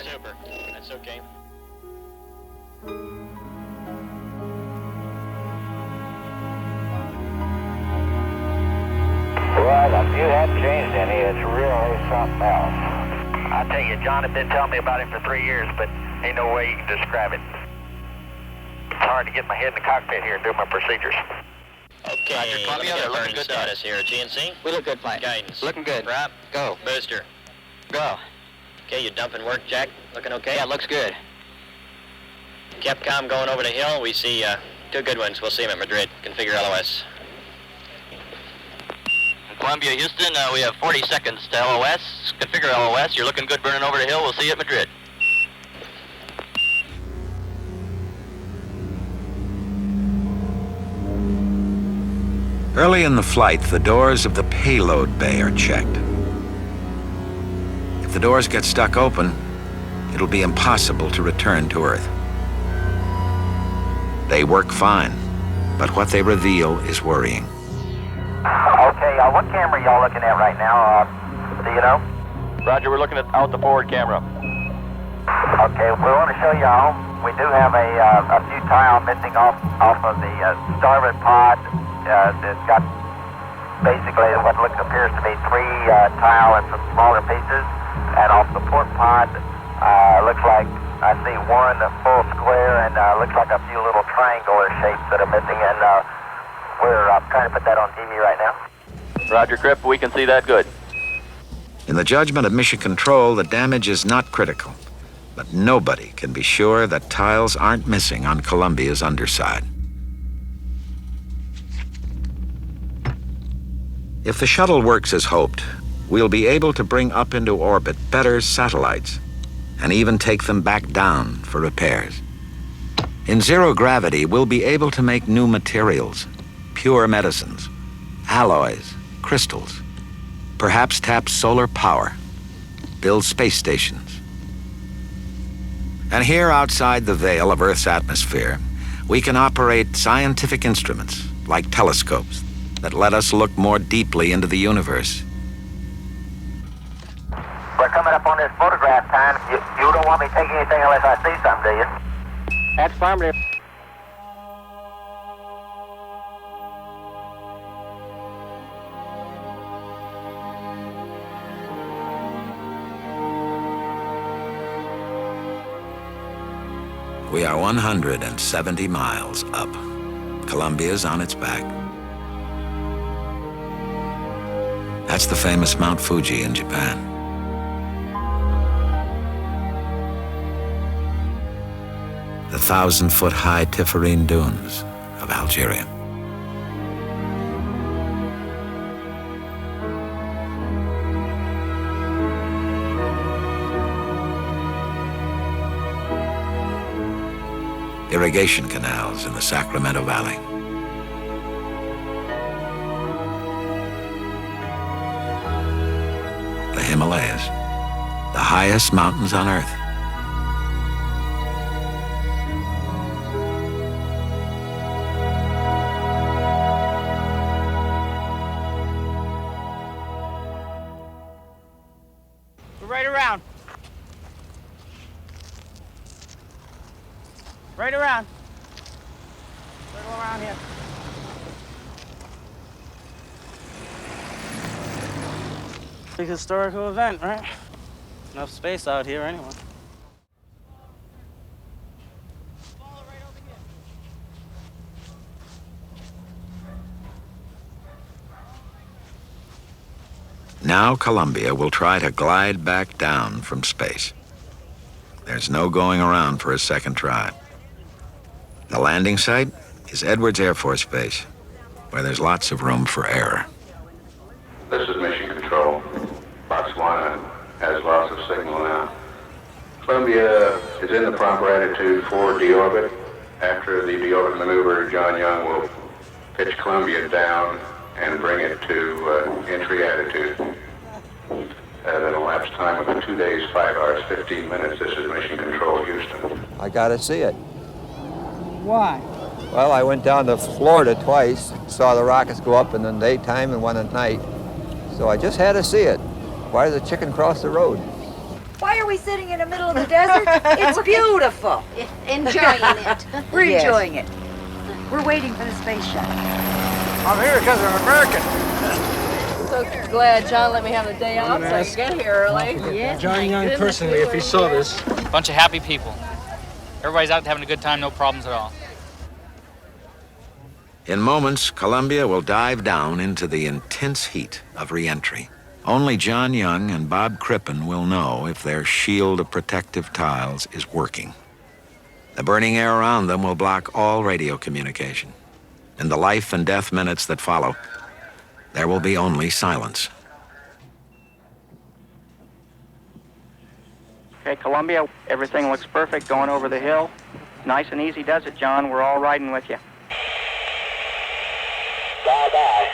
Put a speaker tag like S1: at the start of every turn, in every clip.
S1: Super. That's okay.
S2: Well, if you hadn't changed any, it's really something else. I tell you, John had been telling me about it for 3 years, but ain't no way you can describe it. It's hard to get my head in the cockpit here and do my procedures.
S1: Okay,
S3: Roger, Columbia, they're looking good
S1: status here. GNC?
S3: We look good, flight.
S1: Guidance.
S3: Looking good.
S1: Prop.
S3: Go.
S1: Booster.
S3: Go.
S1: Okay, you dumping work, Jack? Looking okay?
S3: Yeah, looks good.
S1: Capcom going over the hill. We see 2 good ones. We'll see them at Madrid. Configure LOS.
S3: Columbia, Houston, we have 40 seconds to LOS. Configure LOS. You're looking good burning over the hill. We'll see you at Madrid.
S4: Early in the flight, the doors of the payload bay are checked. If the doors get stuck open, it'll be impossible to return to Earth. They work fine, but what they reveal is worrying.
S2: Okay, what camera y'all looking at right now? Do you know?
S3: Roger, we're looking out the forward camera.
S2: Okay, we want to show y'all. We do have a few tile missing off of the starboard pod. It's got basically what appears to be 3 tile and some smaller pieces. And off the port pod, looks like I see 1 full square and looks like a few little triangular shapes that are missing. And we're trying to put that on TV right now.
S3: Roger, Crip, we can see that good.
S4: In the judgment of Mission Control, the damage is not critical, but nobody can be sure that tiles aren't missing on Columbia's underside. If the shuttle works as hoped, we'll be able to bring up into orbit better satellites and even take them back down for repairs. In zero gravity, we'll be able to make new materials, pure medicines, alloys, crystals, perhaps tap solar power, build space stations. And here outside the veil of Earth's atmosphere, we can operate scientific instruments like telescopes that let us look more deeply into the universe.
S2: We're coming up on this photograph time. You don't want me taking anything unless I see something, do you?
S5: That's affirmative.
S4: We are 170 miles up. Columbia's on its back. That's the famous Mount Fuji in Japan. The 1,000-foot-high Tiferine dunes of Algeria. Irrigation canals in the Sacramento Valley. The Himalayas, the highest mountains on Earth.
S5: We're right around. Right around. Circle around here. Big historical event, right? Enough space out here anyway.
S4: Now Columbia will try to glide back down from space. There's no going around for a second try. The landing site is Edwards Air Force Base, where there's lots of room for error.
S6: This is Mission Control. Botswana has loss of signal now. Columbia is in the proper attitude for deorbit. After the deorbit maneuver, John Young will pitch Columbia down and bring it to entry attitude. At an elapsed time of 2 days, 5 hours, 15 minutes. This is Mission Control, Houston.
S7: I gotta see it.
S5: Why?
S7: Well, I went down to Florida twice, saw the rockets go up in the daytime and one at night. So I just had to see it. Why did the chicken cross the road?
S8: Why are we sitting in the middle of the desert? It's beautiful.
S9: Enjoying it.
S8: We're enjoying it. We're waiting for the space shuttle.
S7: I'm here because I'm American.
S9: So glad John let me have the day off so I can get here early.
S5: Yeah. John Young personally, if he saw this.
S10: Bunch of happy people. Everybody's out having a good time, no problems at all.
S4: In moments, Columbia will dive down into the intense heat of re-entry. Only John Young and Bob Crippen will know if their shield of protective tiles is working. The burning air around them will block all radio communication. In the life and death minutes that follow, there will be only silence.
S11: Okay, Columbia, everything looks perfect going over the hill. Nice and easy does it, John. We're all riding with you.
S2: Bye-bye.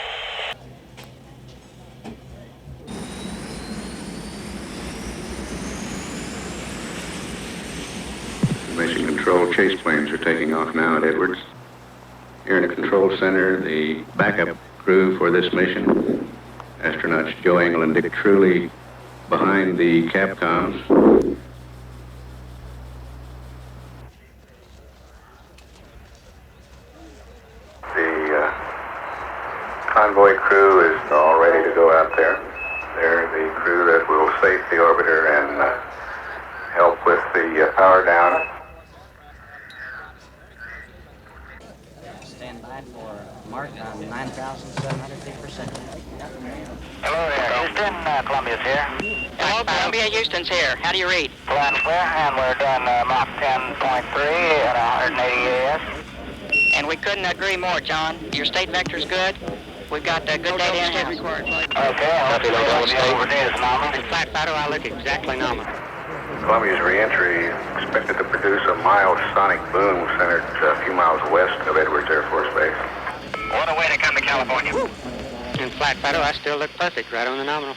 S6: Mission Control chase planes are taking off now at Edwards. Here in the control center, the backup crew for this mission, astronauts Joe Engel and Dick Truly behind the Capcoms. The convoy crew is all ready to go out there. They're the crew that will safe the orbiter and help with the power down.
S5: Stand by for mark on 9,700 feet per second.
S2: Hello there, Houston. Columbia's here.
S11: Hello, Columbia. Houston's here. How do you read?
S2: Plan square, and we're done Mach 10.3 at 180 AS.
S11: And we couldn't agree more, John. Your state vector's good. We've got good data in-house.
S2: Okay, I'll see you over there is nominal.
S11: In Flat Shadow, I look exactly nominal.
S6: Columbia's re-entry is expected to produce a mild sonic boom centered a few miles west of Edwards Air Force Base.
S2: What a way to come to California.
S11: In Flat Shadow, I still look perfect, right on the nominal.